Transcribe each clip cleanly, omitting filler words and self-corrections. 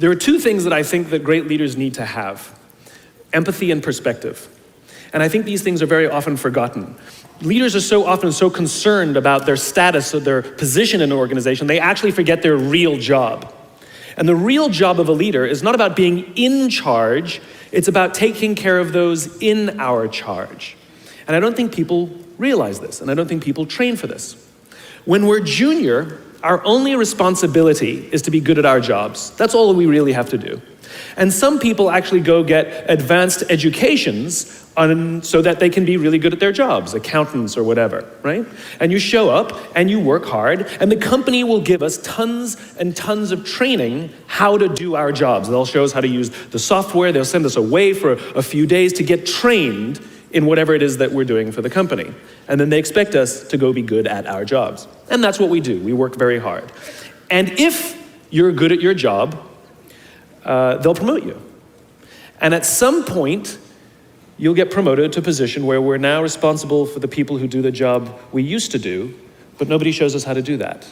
There are two things that I think that great leaders need to have: empathy and perspective. And I think these things are very often forgotten. Leaders are so often so concerned about their status or their position in an organization, they actually forget their real job. And the real job of a leader is not about being in charge, it's about taking care of those in our charge. And I don't think people realize this, and I don't think people train for this. When we're junior, our only responsibility is to be good at our jobs. That's all we really have to do. And some people actually go get advanced educations so that they can be really good at their jobs, accountants or whatever, right? And you show up and you work hard, and the company will give us tons and tons of training how to do our jobs. They'll show us how to use the software, they'll send us away for a few days to get trained in whatever it is that we're doing for the company. And then they expect us to go be good at our jobs. And that's what we do, we work very hard. And if you're good at your job, they'll promote you. And at some point, you'll get promoted to a position where we're now responsible for the people who do the job we used to do, but nobody shows us how to do that.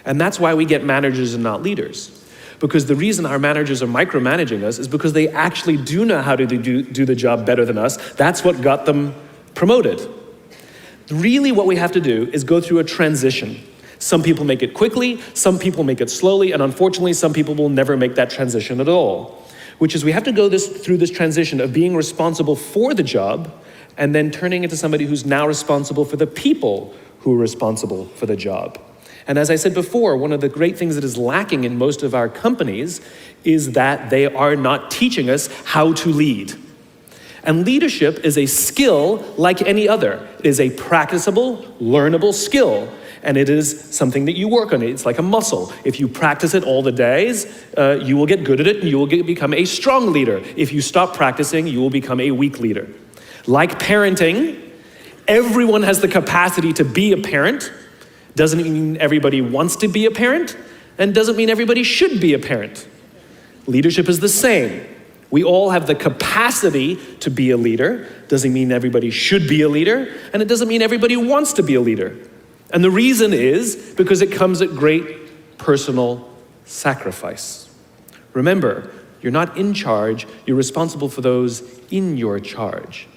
And that's why we get managers and not leaders. Because the reason our managers are micromanaging us is because they actually do know how to do the job better than us. That's what got them promoted. Really what we have to do is go through a transition. Some people make it quickly, some people make it slowly, and unfortunately some people will never make that transition at all. Which is we have to go through this transition of being responsible for the job and then turning into somebody who's now responsible for the people who are responsible for the job. And as I said before, one of the great things that is lacking in most of our companies is that they are not teaching us how to lead. And leadership is a skill like any other. It is a practicable, learnable skill. And it is something that you work on. It's like a muscle. If you practice it all the days, you will get good at it and you will become a strong leader. If you stop practicing, you will become a weak leader. Like parenting, everyone has the capacity to be a parent. Doesn't mean everybody wants to be a parent, and doesn't mean everybody should be a parent. Leadership is the same. We all have the capacity to be a leader. Doesn't mean everybody should be a leader, and it doesn't mean everybody wants to be a leader. And the reason is because it comes at great personal sacrifice. Remember, you're not in charge, you're responsible for those in your charge.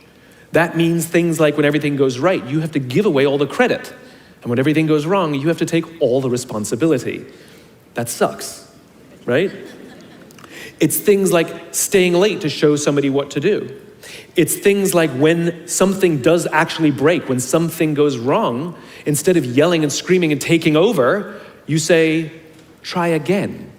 That means things like when everything goes right, you have to give away all the credit. And when everything goes wrong, you have to take all the responsibility. That sucks, right? It's things like staying late to show somebody what to do. It's things like when something does actually break, when something goes wrong, instead of yelling and screaming and taking over, you say, try again.